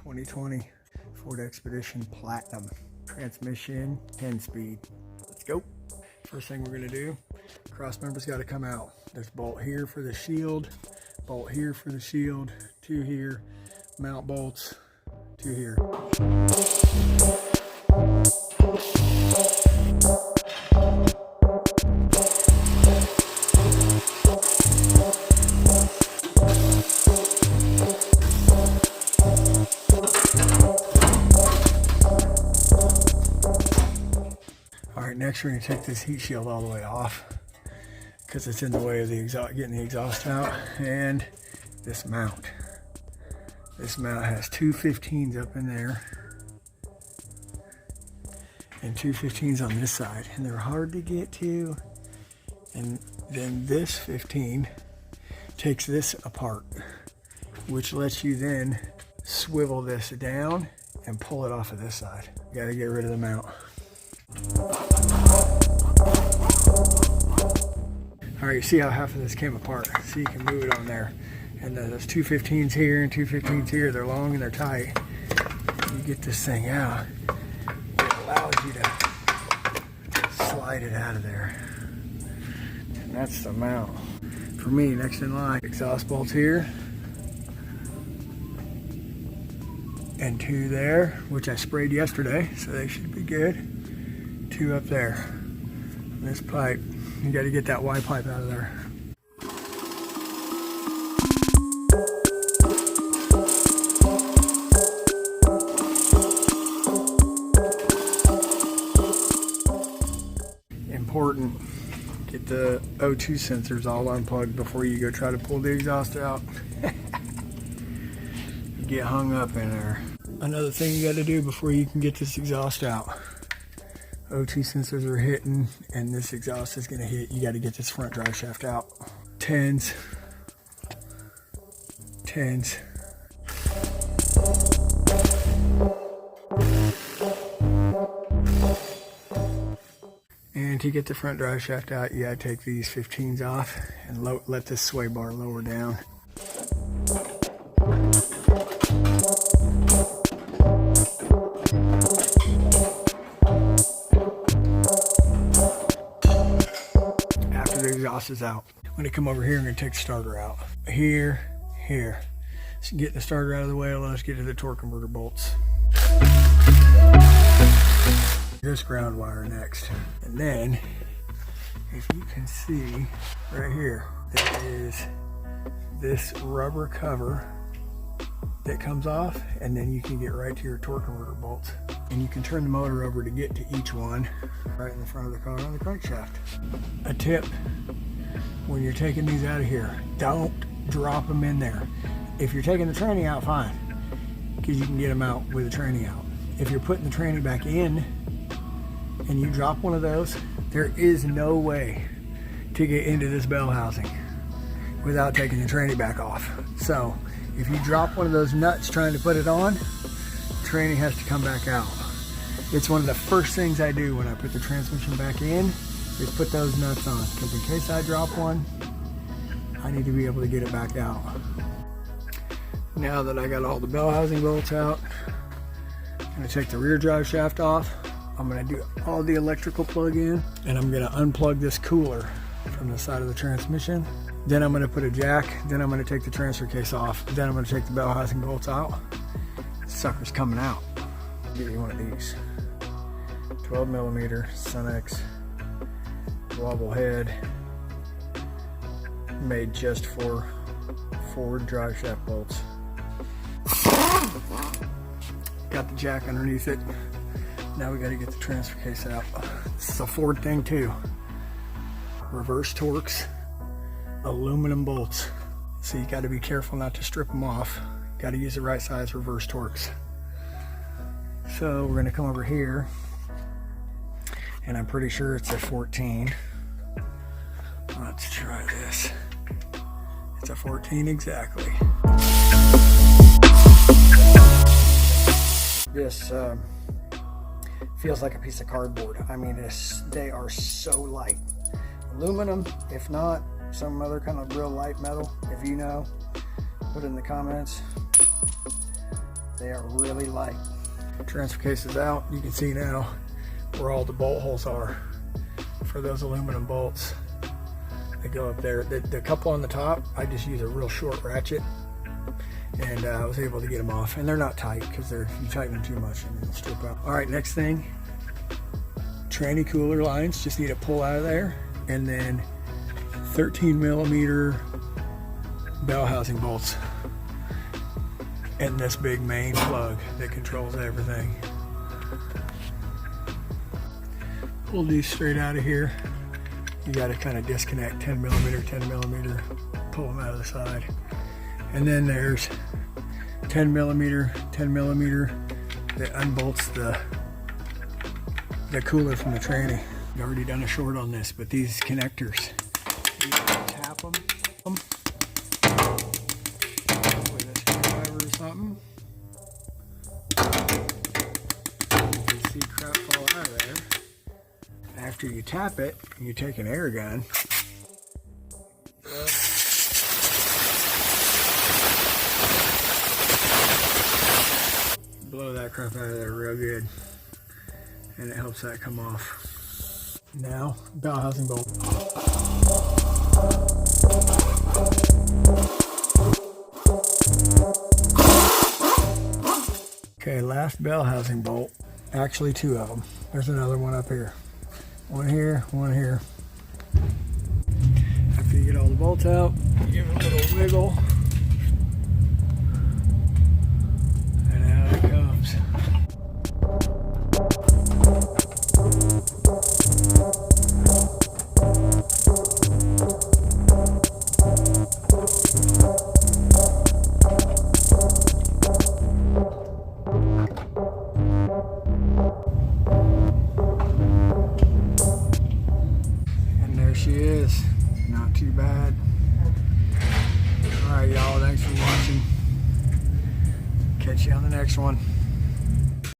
2020 Ford Expedition Platinum. Transmission, 10-speed. Let's go. First thing we're gonna do, cross members gotta come out. There's bolt here for the shield, bolt here for the shield, 2 here, mount bolts, 2 here. Next, we're going to take this heat shield all the way off because it's in the way of the exhaust, getting the exhaust out. And this mount has 2 15s up in there and 2 15s on this side, and they're hard to get to. And then this 15 takes this apart, which lets you then swivel this down and pull it off of this side. You got to get rid of the mount. All right, you see how half of this came apart, so you can move it on there. And there's 2 15s here and 2 15s here. They're long and they're tight. You get this thing out, it allows you to slide it out of there. And that's the mount. For me, next in line, exhaust bolts here. And 2 there, which I sprayed yesterday, so they should be good. 2 up there. And this pipe, you got to get that Y pipe out of there. Important, get the O2 sensors all unplugged before you go try to pull the exhaust out. You get hung up in there. Another thing you got to do before you can get this exhaust out. O2 sensors are hitting and this exhaust is going to hit. You got to get this front drive shaft out. 10s. And to get the front drive shaft out, you got to take these 15s off and let this sway bar lower down. Exhaust is out. I'm going to come over here and I'm going to take the starter out. Here. So get the starter out of the way, let's get to the torque converter bolts. This ground wire next. And then, if you can see right here, there is this rubber cover that comes off, and then you can get right to your torque converter bolts. And you can turn the motor over to get to each one right in the front of the car on the crankshaft. A tip, when you're taking these out of here, don't drop them in there. If you're taking the tranny out, fine, because you can get them out with the tranny out. If you're putting the tranny back in and you drop one of those, there is no way to get into this bell housing without taking the tranny back off. So if you drop one of those nuts trying to put it on, tranny has to come back out. It's one of the first things I do when I put the transmission back in is put those nuts on, because in case I drop one, I need to be able to get it back out. Now that I got all the bell housing bolts out, I'm going to take the rear drive shaft off. I'm going to do all the electrical plug in, and I'm going to unplug this cooler from the side of the transmission. Then I'm going to put a jack, then I'm going to take the transfer case off, then I'm going to take the bell housing bolts out. This sucker's coming out. I'll give you one of these. 12mm Sunex wobble head, made just for Ford drive shaft bolts. Got the jack underneath it. Now we got to get the transfer case out. This is a Ford thing too. Reverse Torx, aluminum bolts. So you got to be careful not to strip them off. Got to use the right size reverse Torx. So we're going to come over here, and I'm pretty sure it's a 14. Let's try this. It's a 14 exactly. This feels like a piece of cardboard. I mean, they are so light. Aluminum, if not, some other kind of real light metal. If you know, put it in the comments. They are really light. Transfer case is out. You can see now where all the bolt holes are for those aluminum bolts. They go up there. The couple on the top, I just use a real short ratchet, and I was able to get them off. And they're not tight because if you tighten them too much, and they'll strip out. All right, next thing, tranny cooler lines. Just need to pull out of there, and then 13 millimeter bell housing bolts, and this big main plug that controls everything. Pull these straight out of here. You got to kind of disconnect 10 millimeter, 10 millimeter, pull them out of the side. And then there's 10 millimeter, 10 millimeter that unbolts the cooler from the tranny. I've already done a short on this, but these connectors, you can tap them with a screwdriver or something. You see crap fall out of there. After you tap it, you take an air gun. Blow that crap out of there real good, and it helps that come off. Now, bell housing bolt. Okay, last bell housing bolt. Actually, two of them. There's another one up here. One here, one here. After you get all the bolts out, give it a little wiggle. And out it comes. She is. Not too bad. Alright y'all, thanks for watching. Catch you on the next one.